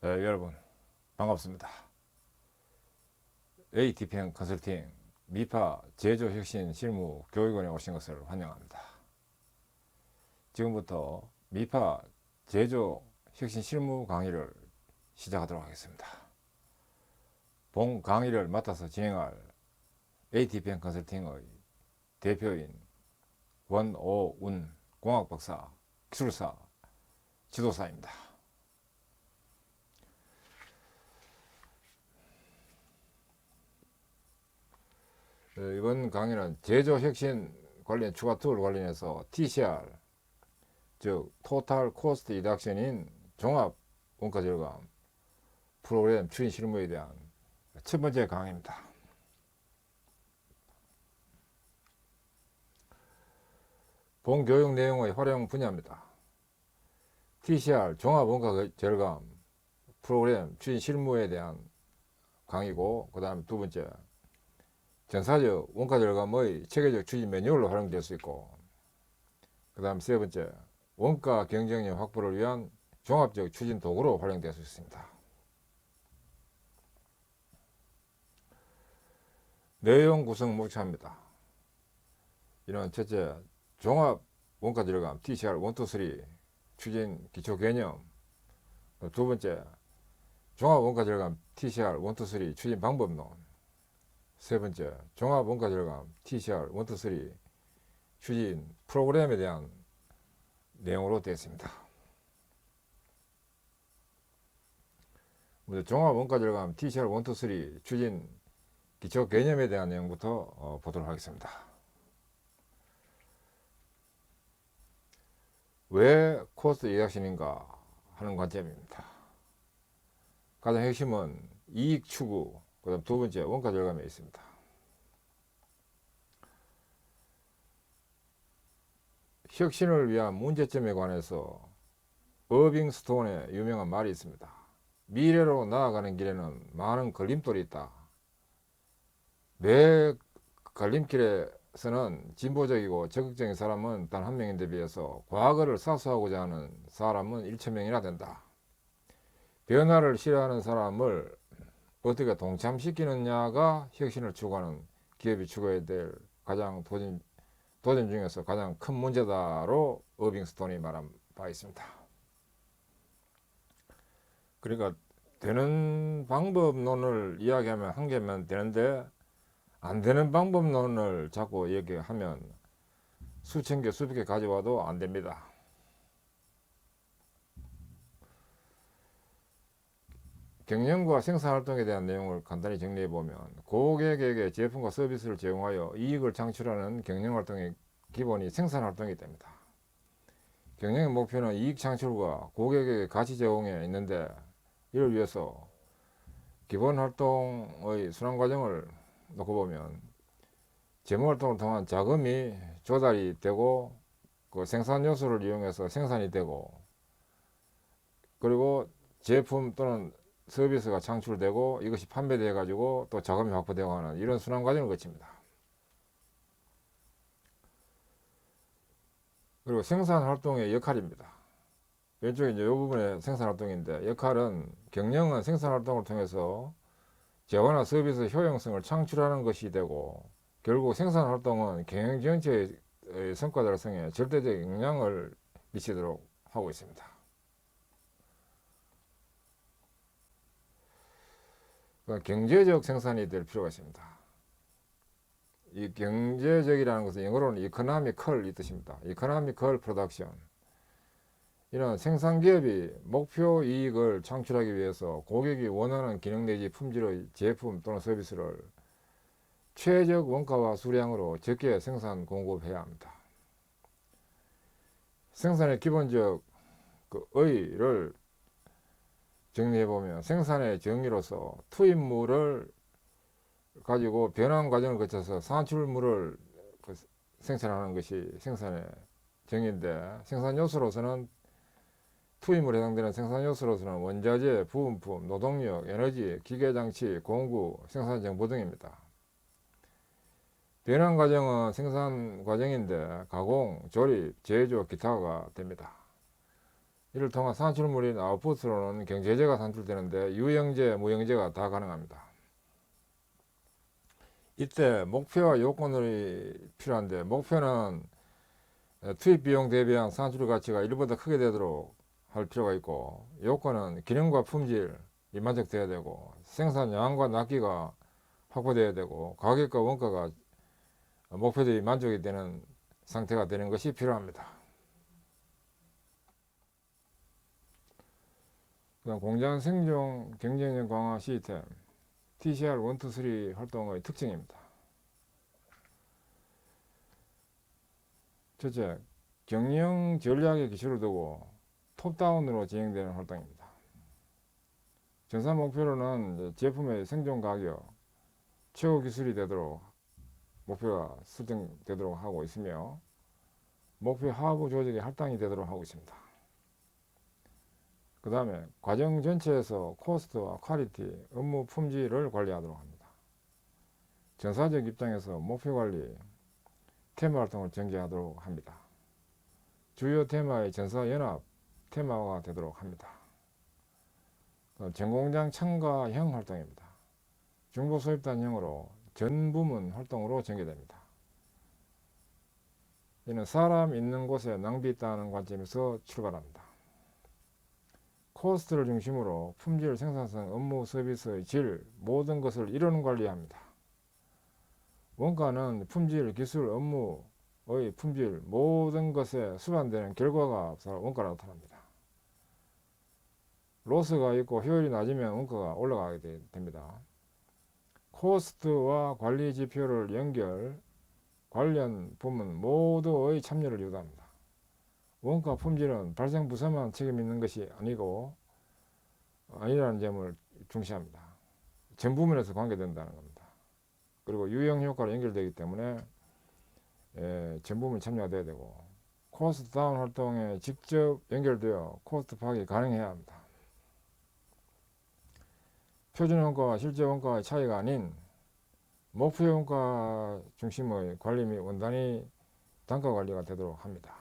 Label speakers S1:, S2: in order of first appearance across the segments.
S1: 네, 여러분 반갑습니다. ATPN 컨설팅 미파 제조혁신 실무 교육원에 오신 것을 환영합니다. 지금부터 미파 제조 혁신 실무 강의를 시작하도록 하겠습니다. 본 강의를 맡아서 진행할 ATPN 컨설팅의 대표인 원오운 공학박사, 기술사, 지도사입니다. 이번 강의는 제조혁신 관련 추가 툴 관련해서 TCR, 즉 토탈 코스트 리덕션인 종합 원가 절감 프로그램 추진 실무에 대한 첫 번째 강의입니다. 본 교육 내용의 활용 분야입니다. TCR 종합 원가 절감 프로그램 추진 실무에 대한 강의고, 그 다음에 두 번째 전사적 원가 절감의 체계적 추진 매뉴얼로 활용될 수 있고, 그 다음 세 번째 원가 경쟁력 확보를 위한 종합적 추진 도구로 활용될 수 있습니다. 내용 구성 목차입니다. 이는 첫째, 종합 원가 절감 TCR 1, 2, 3 추진 기초 개념. 두 번째, 종합 원가 절감 TCR 1, 2, 3 추진 방법론. 세 번째, 종합 원가 절감 TCR 1, 2, 3 추진 프로그램에 대한 내용으로 되어 있습니다. 먼저 종합 원가 절감 TCR 1, 2, 3 추진 기초 개념에 대한 내용부터 보도록 하겠습니다. 왜 코스트 리덕션인가 하는 관점입니다. 가장 핵심은 이익 추구, 그 다음 두 번째 원가 절감에 있습니다. 혁신을 위한 문제점에 관해서 어빙스톤의 유명한 말이 있습니다. 미래로 나아가는 길에는 많은 걸림돌이 있다. 매 걸림길에서는 진보적이고 적극적인 사람은 단 한 명인데 비해서 과거를 사수하고자 하는 사람은 1,000명이나 된다. 변화를 싫어하는 사람을 어떻게 동참시키느냐가 혁신을 추구하는 기업이 추구해야 될 가장 도전 중에서 가장 큰 문제다로 어빙스톤이 말한 바 있습니다. 그러니까 되는 방법론을 이야기하면 한 개면 되는데, 안 되는 방법론을 자꾸 얘기하면 수천 개, 수백 개 가져와도 안 됩니다. 경영과 생산활동에 대한 내용을 간단히 정리해보면, 고객에게 제품과 서비스를 제공하여 이익을 창출하는 경영활동의 기본이 생산활동이 됩니다. 경영의 목표는 이익 창출과 고객에게 가치 제공에 있는데, 이를 위해서 기본 활동의 순환 과정을 놓고 보면 재무활동을 통한 자금이 조달이 되고, 그 생산 요소를 이용해서 생산이 되고, 그리고 제품 또는 서비스가 창출되고 이것이 판매되어 가지고 또 자금이 확보되고 하는 이런 순환 과정을 거칩니다. 그리고 생산 활동의 역할입니다. 왼쪽에 이제 이 부분의 생산 활동인데, 역할은 경영은 생산 활동을 통해서 재화나 서비스 효용성을 창출하는 것이 되고, 결국 생산 활동은 경영 전체의 성과 달성에 절대적 영향을 미치도록 하고 있습니다. 경제적 생산이 될 필요가 있습니다. 이 경제적이라는 것은 영어로는 economical 이 뜻입니다. economical production. 이런 생산기업이 목표 이익을 창출하기 위해서 고객이 원하는 기능 내지 품질의 제품 또는 서비스를 최적 원가와 수량으로 적게 생산 공급해야 합니다. 생산의 기본적 의를 정리해보면, 생산의 정의로서 투입물을 가지고 변환 과정을 거쳐서 산출물을 생산하는 것이 생산의 정의인데, 생산 요소로서는 투입물에 해당되는 생산 요소로서는 원자재, 부품품, 노동력, 에너지, 기계장치, 공구, 생산 정보 등입니다. 변환 과정은 생산 과정인데 가공, 조립, 제조, 기타가 됩니다. 이를 통한 산출물인 아웃풋으로는 경제재가 산출되는데 유형제, 무형제가 다 가능합니다. 이때 목표와 요건이 필요한데, 목표는 투입 비용 대비한 산출 가치가 1보다 크게 되도록 할 필요가 있고, 요건은 기능과 품질이 만족돼야 되고, 생산 양과 납기가 확보돼야 되고, 가격과 원가가 목표 대비 만족이 되는 상태가 되는 것이 필요합니다. 그다음 공장 생존 경쟁력 강화 시스템 TCR 1, 2, 3 활동의 특징입니다. 첫째, 경영 전략의 기초를 두고 톱다운으로 진행되는 활동입니다. 전산 목표로는 제품의 생존 가격, 최고 기술이 되도록 목표가 설정되도록 하고 있으며, 목표 하부 조직의 할당이 되도록 하고 있습니다. 그 다음에 과정 전체에서 코스트와 퀄리티, 업무 품질을 관리하도록 합니다. 전사적 입장에서 목표 관리, 테마 활동을 전개하도록 합니다. 주요 테마의 전사 연합 테마가 되도록 합니다. 전공장 참가형 활동입니다. 중복 소집단형으로 전 부문 활동으로 전개됩니다. 이는 사람 있는 곳에 낭비 있다는 관점에서 출발합니다. 코스트를 중심으로 품질, 생산성, 업무, 서비스의 질 모든 것을 이론 관리합니다. 원가는 품질, 기술, 업무의 품질 모든 것에 수반되는 결과가 원가로 나타납니다. 로스가 있고 효율이 낮으면 원가가 올라가게 됩니다. 코스트와 관리 지표를 관련 부문 모두의 참여를 유도합니다. 원가 품질은 발생 부서만 책임 있는 것이 아니라는 점을 중시합니다. 전 부문에서 관계된다는 겁니다. 그리고 유형 효과로 연결되기 때문에 전 부문 참여가 돼야 되고, 코스트 다운 활동에 직접 연결되어 코스트 파악이 가능해야 합니다. 표준 원가와 실제 원가의 차이가 아닌 목표 원가 중심의 관리 및 원단위 단가 관리가 되도록 합니다.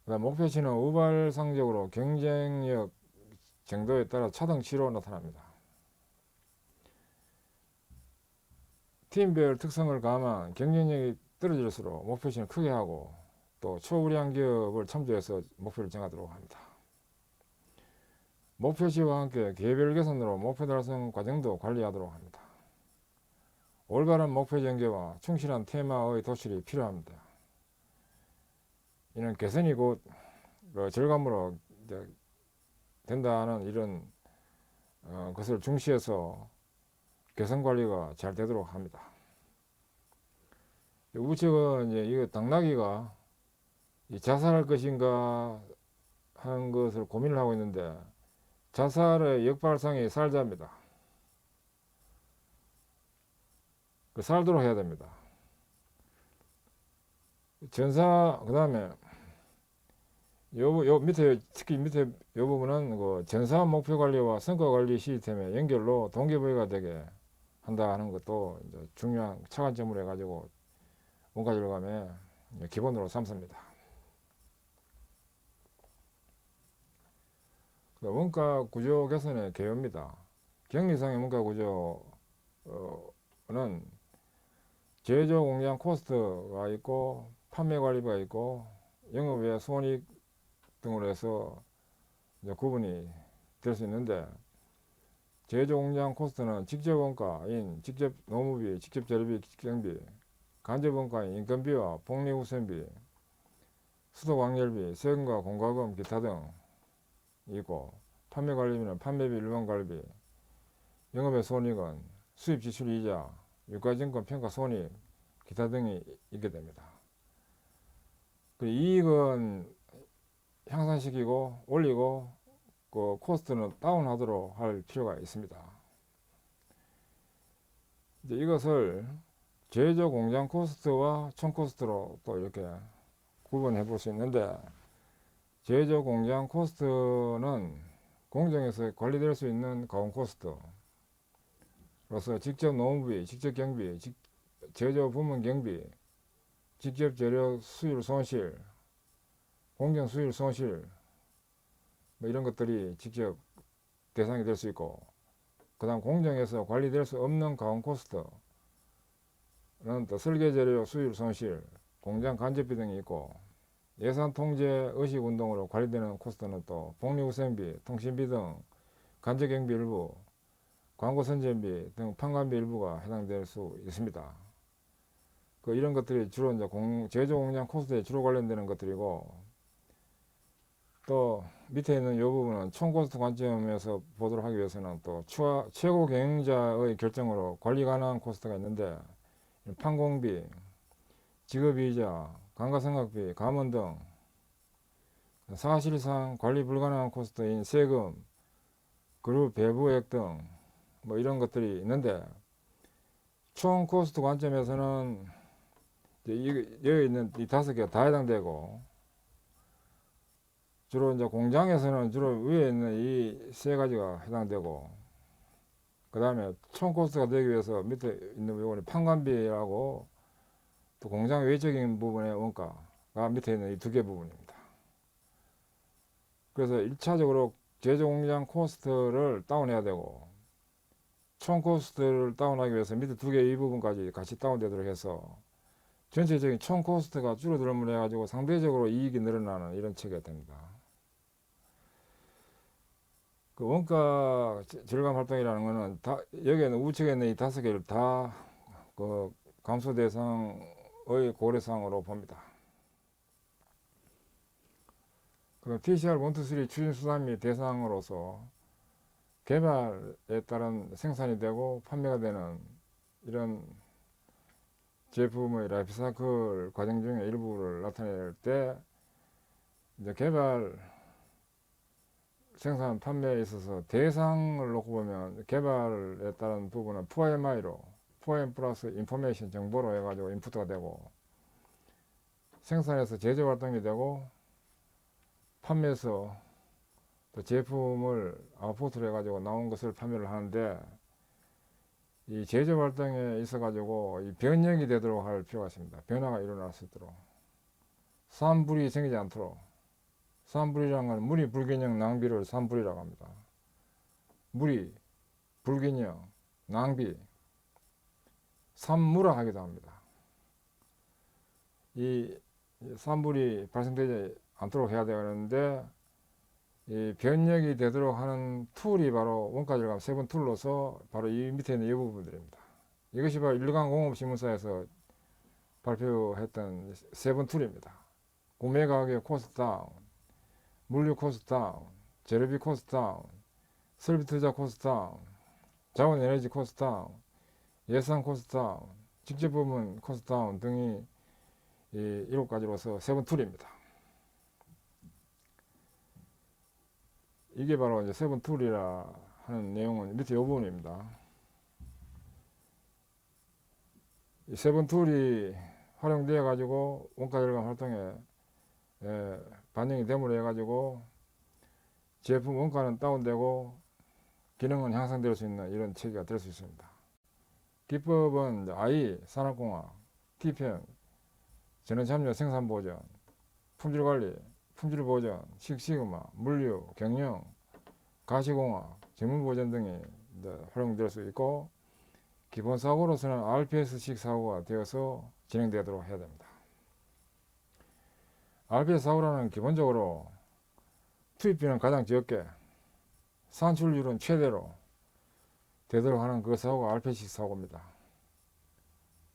S1: 목표치는 우발상적으로 경쟁력 정도에 따라 차등치로 나타납니다. 팀별 특성을 감안 경쟁력이 떨어질수록 목표치는 크게 하고, 또 초우량 기업을 참조해서 목표를 정하도록 합니다. 목표치와 함께 개별 개선으로 목표 달성 과정도 관리하도록 합니다. 올바른 목표 전개와 충실한 테마의 도출이 필요합니다. 이는 개선이 곧 절감으로 된다는 이런 것을 중시해서 개선 관리가 잘 되도록 합니다. 우측은 이거 당나귀가 자살할 것인가 하는 것을 고민을 하고 있는데, 자살의 역발상이 살자입니다. 살도록 해야 됩니다. 그 다음에 요 밑에, 특히 밑에 요 부분은 전사 목표 관리와 성과 관리 시스템의 연결로 동기부여가 되게 한다 하는 것도 중요한 차관점으로 해가지고 원가 절감의 기본으로 삼습니다. 원가 구조 개선의 개요입니다. 격리상의 원가 구조는 제조 공장 코스트가 있고, 판매 관리가 있고, 영업외 손익 등으로 해서 구분이 될 수 있는데, 제조 공장 코스트는 직접 원가인 직접 노무비, 직접 재료비, 직경비, 간접 원가인 인건비와 복리후생비, 수도광열비, 세금과 공과금, 기타 등이고, 판매 관리비는 판매비, 일반 관리비, 영업외 손익은 수입 지출 이자, 유가증권 평가 손익, 기타 등이 있게 됩니다. 그 이익은 향상시키고 올리고, 그 코스트는 다운하도록 할 필요가 있습니다. 이제 이것을 제조 공장 코스트와 총 코스트로 또 이렇게 구분해 볼 수 있는데, 제조 공장 코스트는 공정에서 관리될 수 있는 가공 코스트로서 직접 노무비, 직접 경비, 제조 부문 경비, 직접 재료 수율 손실, 공정 수율 손실 뭐 이런 것들이 직접 대상이 될 수 있고, 그 다음 공정에서 관리될 수 없는 가공 코스트는 또 설계 재료 수율 손실, 공장 간접비 등이 있고, 예산 통제 의식 운동으로 관리되는 코스트는 또 복리후생비, 통신비 등 간접 경비 일부, 광고 선전비 등 판관비 일부가 해당될 수 있습니다. 이런 것들이 주로 이제 제조 공장 코스트에 주로 관련되는 것들이고, 또 밑에 있는 이 부분은 총 코스트 관점에서 보도록 하기 위해서는 또 최고 경영자의 결정으로 관리 가능한 코스트가 있는데, 판공비, 직업이자, 감가상각비, 감원 등 사실상 관리 불가능한 코스트인 세금, 그룹 배부액 등 뭐 이런 것들이 있는데, 총 코스트 관점에서는 여기 있는 이 5개가 다 해당되고, 주로 이제 공장에서는 주로 위에 있는 이 3가지가 해당되고, 그 다음에 총 코스트가 되기 위해서 밑에 있는 부분이 판관비라고, 또 공장 외적인 부분의 원가가 밑에 있는 이 2개 부분입니다. 그래서 1차적으로 제조 공장 코스트를 다운해야 되고, 총 코스트를 다운하기 위해서 밑에 2개 이 부분까지 같이 다운되도록 해서 전체적인 총 코스트가 줄어들므로 해가지고 상대적으로 이익이 늘어나는 이런 체계가 됩니다. 원가 절감 활동이라는 것은 여기에는 우측에 있는 이 5개를 다 감소 대상의 고려사항으로 봅니다. 그럼 TCR 1, 2, 3 추진 수단 및 대상으로서 개발에 따른 생산이 되고 판매가 되는 이런 제품의 라이프사이클 과정 중에 일부를 나타낼 때, 이제 개발, 생산, 판매에 있어서 대상을 놓고 보면 개발에 따른 부분은 4MI로, 4M 플러스 인포메이션 정보로 해가지고 인풋가 되고, 생산에서 제조 활동이 되고, 판매에서 또 제품을 아웃풋을 해가지고 나온 것을 판매를 하는데, 이 제조 활동에 있어가지고 이 변형이 되도록 할 필요가 있습니다. 변화가 일어날 수 있도록. 산불이 생기지 않도록. 산불이라는 건 물이 불균형 낭비를 산불이라고 합니다. 물이 불균형 낭비, 산무라 하기도 합니다. 이 산불이 발생되지 않도록 해야 되는데, 이 변력이 되도록 하는 툴이 바로 원가절감 세분 툴로서 바로 이 밑에 있는 이 부분들입니다. 이것이 바로 일간공업신문사에서 발표했던 세분 툴입니다. 구매가격 코스트 다운, 물류 코스트 다운, 재료비 코스트 다운, 설비 투자 코스트 다운, 자원 에너지 코스트 다운, 예산 코스트 다운, 직접 부분 코스트 다운 등이 이 7가지로서 세분 툴입니다. 이게 바로 이제 세븐 툴이라 하는 내용은 밑에 이 부분입니다. 이 세븐 툴이 활용되어 가지고 원가 절감 활동에 반영이 됨으로 해 가지고 제품 원가는 다운되고 기능은 향상될 수 있는 이런 체계가 될 수 있습니다. 기법은 I, 산업공학, TPM, 전원참여 생산보전, 품질관리, 품질보전, 식시그마, 물류, 경영, 가시공학, 전문보전 등이 활용될 수 있고, 기본사고로서는 RPS식 사고가 되어서 진행되도록 해야 됩니다. RPS 사고라는 기본적으로 투입비는 가장 적게, 산출률은 최대로 되도록 하는 그 사고가 RPS식 사고입니다.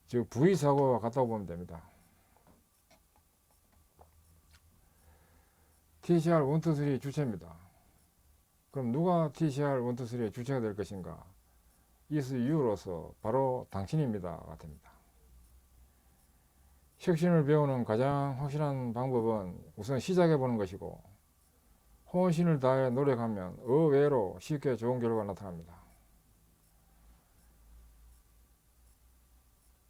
S1: 즉 V사고와 같다고 보면 됩니다. TCR 1, 2, 3 주체입니다. 그럼 누가 TCR 1, 2, 3의 주체가 될 것인가? is you로서 바로 당신입니다. 됩니다. 혁신을 배우는 가장 확실한 방법은 우선 시작해 보는 것이고, 혼신을 다해 노력하면 의외로 쉽게 좋은 결과가 나타납니다.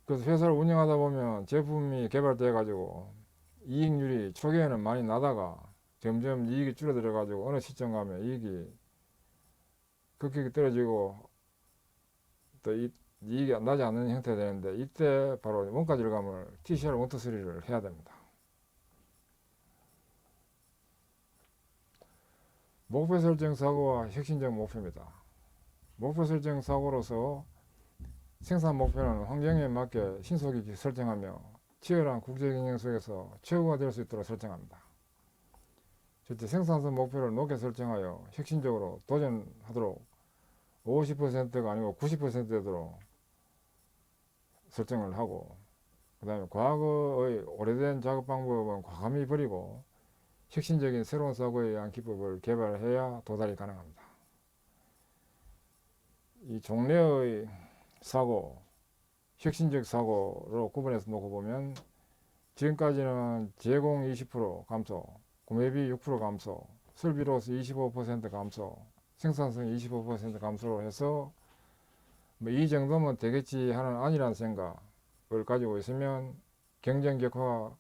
S1: 그래서 회사를 운영하다 보면 제품이 개발되어 가지고 이익률이 초기에는 많이 나다가 점점 이익이 줄어들어 가지고 어느 시점 가면 이익이 급격히 떨어지고 또 이익이 나지 않는 형태가 되는데, 이때 바로 원가 절감을 TCR 1, 2, 3를 해야 됩니다. 목표 설정 사고와 혁신적 목표입니다. 목표 설정 사고로서 생산 목표는 환경에 맞게 신속히 설정하며 치열한 국제 경쟁 속에서 최고가 될 수 있도록 설정합니다. 첫째, 생산성 목표를 높게 설정하여 혁신적으로 도전하도록 50%가 아니고 90%되도록 설정을 하고, 그 다음에 과거의 오래된 작업 방법은 과감히 버리고 혁신적인 새로운 사고에 의한 기법을 개발해야 도달이 가능합니다. 이 종래의 사고, 혁신적 사고로 구분해서 놓고 보면, 지금까지는 제공 20% 감소, 구매비 6% 감소, 설비로서 25% 감소, 생산성 25% 감소로 해서 이 정도면 되겠지 하는 아니라는 생각을 가지고 있으면 경쟁 격화,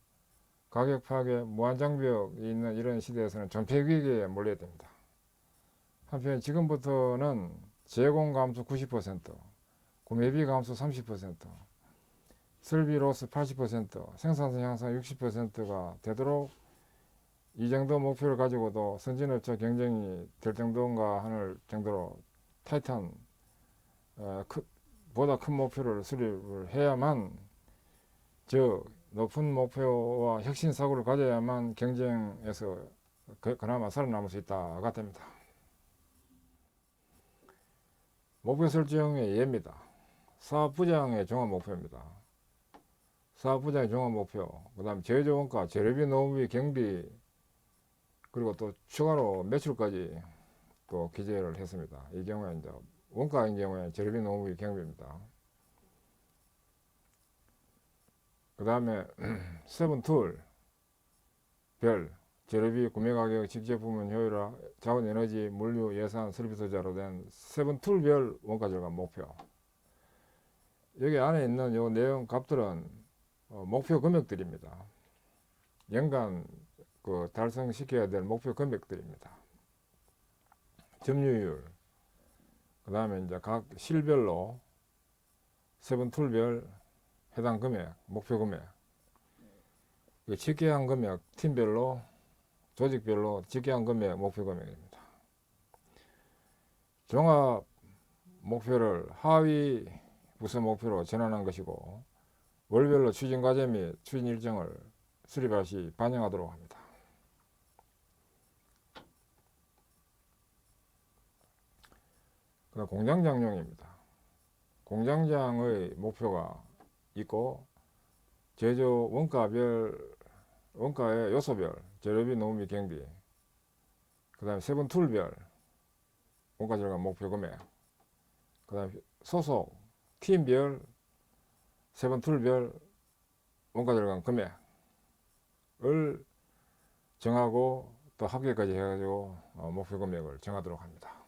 S1: 가격 파괴, 무한 장벽이 있는 이런 시대에서는 전폐 위기에 몰려야 됩니다. 한편 지금부터는 제공 감소 90%, 구매비 감소 30%, 설비 로스 80%, 생산성 향상 60%가 되도록 이 정도 목표를 가지고도 선진업체 경쟁이 될 정도인가 하는 정도로 타이트한 보다 큰 목표를 수립을 해야만, 즉 높은 목표와 혁신 사고를 가져야만 경쟁에서 그나마 살아남을 수 있다가 됩니다. 목표 설정의 예입니다. 사업부장의 종합 목표입니다. 사업부장의 종합 목표, 그 다음 제조 원가, 재료비, 노무비, 경비, 그리고 또 추가로 매출까지 또 기재를 했습니다. 이 경우에 이제 원가인 경우에 재료비, 노무비, 경비입니다. 그 다음에 세븐툴 별 재료비, 구매가격, 직제품은 효율화, 자원에너지, 물류, 예산, 설비 투자로 된 세븐툴별 원가절감 목표. 여기 안에 있는 요 내용 값들은 목표 금액들입니다. 연간 달성시켜야 될 목표 금액들입니다. 점유율, 그 다음에 이제 각 실별로 세븐툴별 해당 금액, 목표 금액, 집계한 금액, 팀별로, 조직별로 집계한 금액, 목표 금액입니다. 종합 목표를 하위 부서 목표로 전환한 것이고, 월별로 추진 과제 및 추진 일정을 수립할 시 반영하도록 합니다. 그다음 공장장용입니다. 공장장의 목표가 있고, 제조 원가의 요소별, 재료비, 노무비, 경비, 그 다음에 세븐툴별 원가절감 목표 금액, 그 다음에 소속 팀별 세븐툴별 원가절감 금액을 정하고 또 합계까지 해가지고 목표 금액을 정하도록 합니다.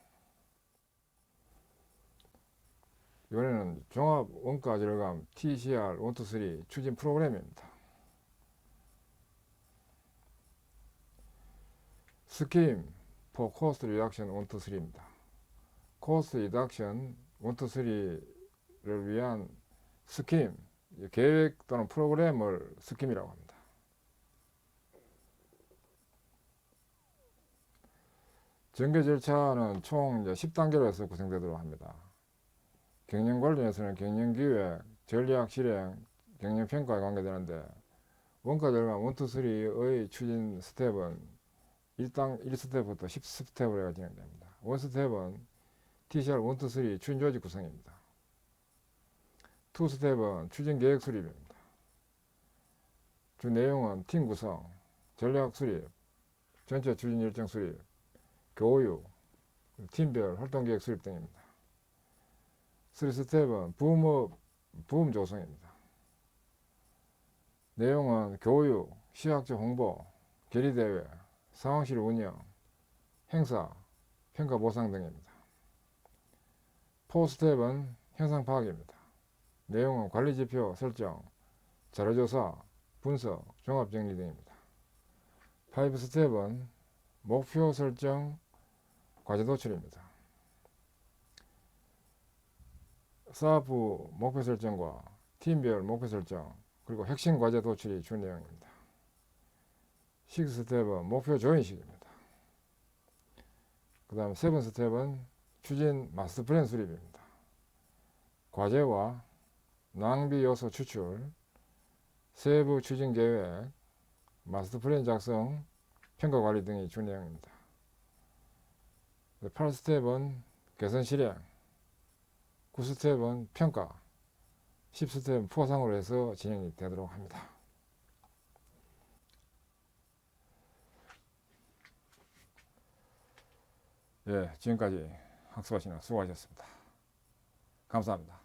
S1: 이번에는 종합 원가 절감 TCR 1, 2, 3 추진 프로그램입니다. 스킴 for cost reduction 1, 2, 3입니다. cost reduction 1, 2, 3를 위한 스킴, 계획 또는 프로그램을 스킴이라고 합니다. 전개 절차는 총 10단계로 해서 구성되도록 합니다. 경영관리에서는 경영기획, 전략 실행, 경영평가에 관계되는데, 원가절감 1, 2, 3의 추진 스텝은 1스텝부터 10스텝으로 해가 진행됩니다. 1스텝은 TCR 1, 2, 3 추진 조직 구성입니다. 2스텝은 추진 계획 수립입니다. 주 내용은 팀 구성, 전략 수립, 전체 추진 일정 수립, 교육, 팀별 활동 계획 수립 등입니다. 3스텝은 부음 조성입니다. 내용은 교육, 시학적 홍보, 결의대회, 상황실 운영, 행사, 평가 보상 등입니다. 4스텝은 현상 파악입니다. 내용은 관리지표 설정, 자료조사, 분석, 종합정리 등입니다. 5스텝은 목표 설정, 과제 도출입니다. 사업부 목표 설정과 팀별 목표 설정, 그리고 핵심 과제 도출이 주 내용입니다. 6스텝은 목표 조인식입니다. 그 다음 세번 스텝은 추진 마스터 플랜 수립입니다. 과제와 낭비 요소 추출, 세부 추진 계획, 마스터 플랜 작성, 평가 관리 등이 주 내용입니다. 8스텝은 개선 실행, 9스텝은 평가, 10스텝은 포상으로 해서 진행이 되도록 합니다. 예, 지금까지 학습하시느라 수고하셨습니다. 감사합니다.